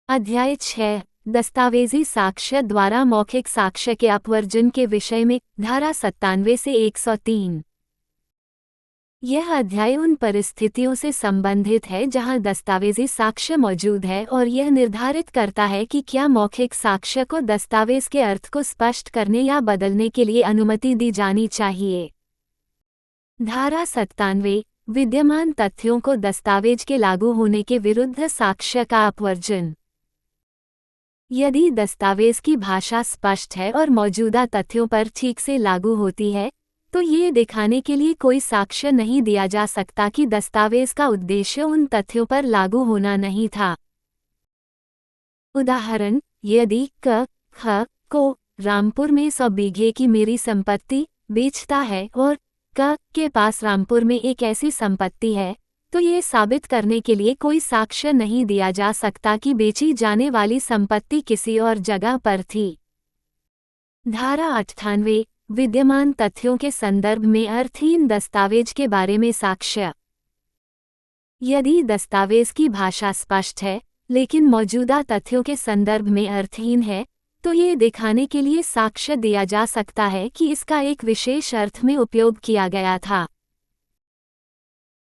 अध्याय 6 दस्तावेजी साक्ष्य द्वारा मौखिक साक्ष्य के अपवर्जन के विषय में धारा 97 से 103। यह अध्याय उन परिस्थितियों से संबंधित है जहां दस्तावेजी साक्ष्य मौजूद है और यह निर्धारित करता है कि क्या मौखिक साक्ष्य को दस्तावेज के अर्थ को स्पष्ट करने या बदलने के लिए अनुमति दी जानी चाहिए। धारा 97 विद्यमान तथ्यों को दस्तावेज के लागू होने के विरुद्ध साक्ष्य का अपवर्जन। यदि दस्तावेज की भाषा स्पष्ट है और मौजूदा तथ्यों पर ठीक से लागू होती है, तो ये दिखाने के लिए कोई साक्ष्य नहीं दिया जा सकता कि दस्तावेज का उद्देश्य उन तथ्यों पर लागू होना नहीं था। उदाहरण, यदि क ख को रामपुर में 100 बीघे की मेरी संपत्ति बेचता है और क के पास रामपुर में एक ऐसी संपत्ति है, तो ये साबित करने के लिए कोई साक्ष्य नहीं दिया जा सकता कि बेची जाने वाली संपत्ति किसी और जगह पर थी। धारा 98 विद्यमान तथ्यों के संदर्भ में अर्थहीन दस्तावेज के बारे में साक्ष्य। यदि दस्तावेज की भाषा स्पष्ट है लेकिन मौजूदा तथ्यों के संदर्भ में अर्थहीन है, तो ये दिखाने के लिए साक्ष्य दिया जा सकता है कि इसका एक विशेष अर्थ में उपयोग किया गया था।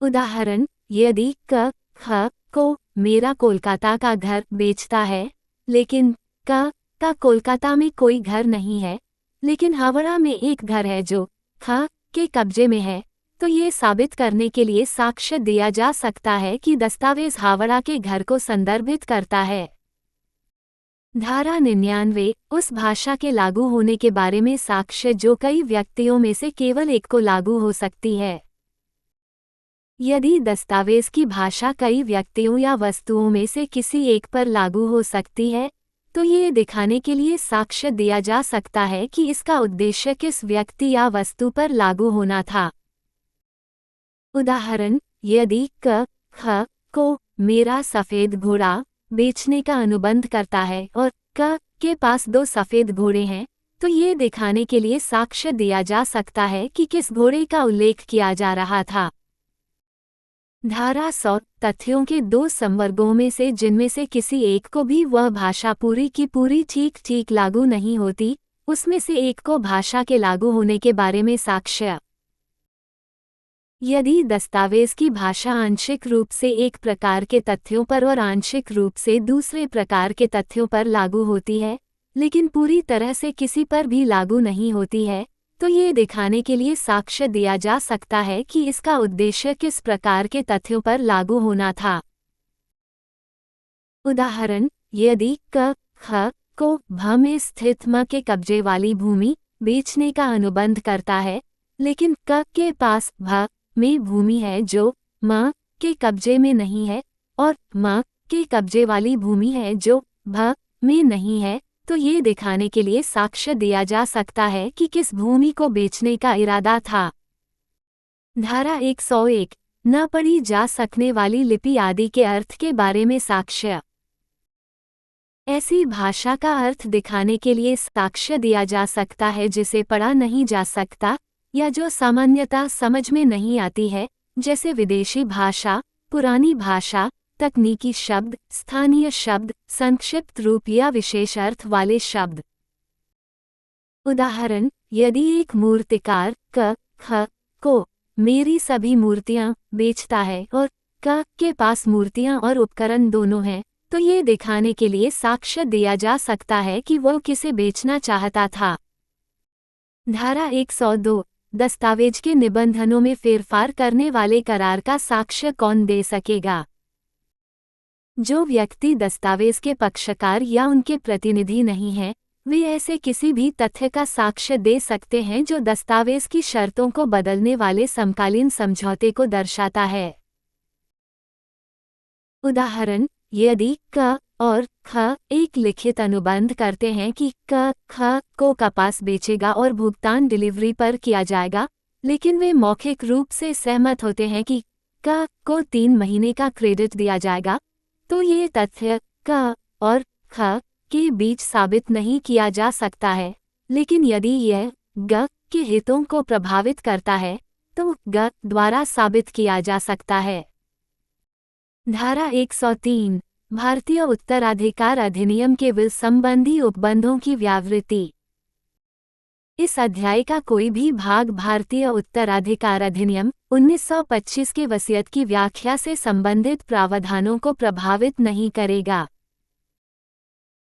उदाहरण, यदि क ख को मेरा कोलकाता का घर बेचता है, लेकिन क का कोलकाता में कोई घर नहीं है, लेकिन हावड़ा में एक घर है जो ख के कब्जे में है, तो ये साबित करने के लिए साक्ष्य दिया जा सकता है कि दस्तावेज हावड़ा के घर को संदर्भित करता है। धारा 99 उस भाषा के लागू होने के बारे में साक्ष्य जो कई व्यक्तियों में से केवल एक को लागू हो सकती है। यदि दस्तावेज की भाषा कई व्यक्तियों या वस्तुओं में से किसी एक पर लागू हो सकती है, तो ये दिखाने के लिए साक्ष्य दिया जा सकता है कि इसका उद्देश्य किस व्यक्ति या वस्तु पर लागू होना था। उदाहरण, यदि क ख को मेरा सफ़ेद घोड़ा बेचने का अनुबंध करता है और क के पास 2 सफ़ेद घोड़े हैं, तो ये दिखाने के लिए साक्ष्य दिया जा सकता है कि किस घोड़े का उल्लेख किया जा रहा था। धारा 100 तथ्यों के 2 संवर्गों में से जिनमें से किसी एक को भी वह भाषा पूरी की पूरी ठीक लागू नहीं होती, उसमें से एक को भाषा के लागू होने के बारे में साक्ष्य। यदि दस्तावेज की भाषा आंशिक रूप से एक प्रकार के तथ्यों पर और आंशिक रूप से दूसरे प्रकार के तथ्यों पर लागू होती है, लेकिन पूरी तरह से किसी पर भी लागू नहीं होती है, तो ये दिखाने के लिए साक्ष्य दिया जा सकता है कि इसका उद्देश्य किस प्रकार के तथ्यों पर लागू होना था। उदाहरण, यदि क ख को भ में स्थित म के कब्जे वाली भूमि बेचने का अनुबंध करता है, लेकिन क के पास भ में भूमि है जो म के कब्जे में नहीं है और म के कब्जे वाली भूमि है जो भ में नहीं है, तो ये दिखाने के लिए साक्ष्य दिया जा सकता है कि किस भूमि को बेचने का इरादा था। धारा 101 न पढ़ी जा सकने वाली लिपि आदि के अर्थ के बारे में साक्ष्य। ऐसी भाषा का अर्थ दिखाने के लिए साक्ष्य दिया जा सकता है जिसे पढ़ा नहीं जा सकता या जो सामान्यतः समझ में नहीं आती है, जैसे विदेशी भाषा, पुरानी भाषा, तकनीकी शब्द, स्थानीय शब्द, संक्षिप्त रूप या विशेष अर्थ वाले शब्द। उदाहरण, यदि एक मूर्तिकार क ख को मेरी सभी मूर्तियां बेचता है और क के पास मूर्तियां और उपकरण दोनों हैं, तो ये दिखाने के लिए साक्ष्य दिया जा सकता है कि वो किसे बेचना चाहता था। धारा 102 दस्तावेज के निबंधनों में फेरफार करने वाले करार का साक्ष्य कौन दे सकेगा। जो व्यक्ति दस्तावेज के पक्षकार या उनके प्रतिनिधि नहीं हैं, वे ऐसे किसी भी तथ्य का साक्ष्य दे सकते हैं जो दस्तावेज की शर्तों को बदलने वाले समकालीन समझौते को दर्शाता है। उदाहरण, यदि क और ख एक लिखित अनुबंध करते हैं कि क ख को कपास बेचेगा और भुगतान डिलीवरी पर किया जाएगा, लेकिन वे मौखिक रूप से सहमत होते हैं कि क को 3 महीने का क्रेडिट दिया जाएगा, तो ये तथ्य क और ख के बीच साबित नहीं किया जा सकता है, लेकिन यदि यह ग के हितों को प्रभावित करता है, तो ग द्वारा साबित किया जा सकता है। धारा 103 भारतीय उत्तराधिकार अधिनियम के विल संबंधी उपबंधों की व्यावृत्ति। इस अध्याय का कोई भी भाग भारतीय उत्तराधिकार अधिनियम 1925 के वसीयत की व्याख्या से संबंधित प्रावधानों को प्रभावित नहीं करेगा।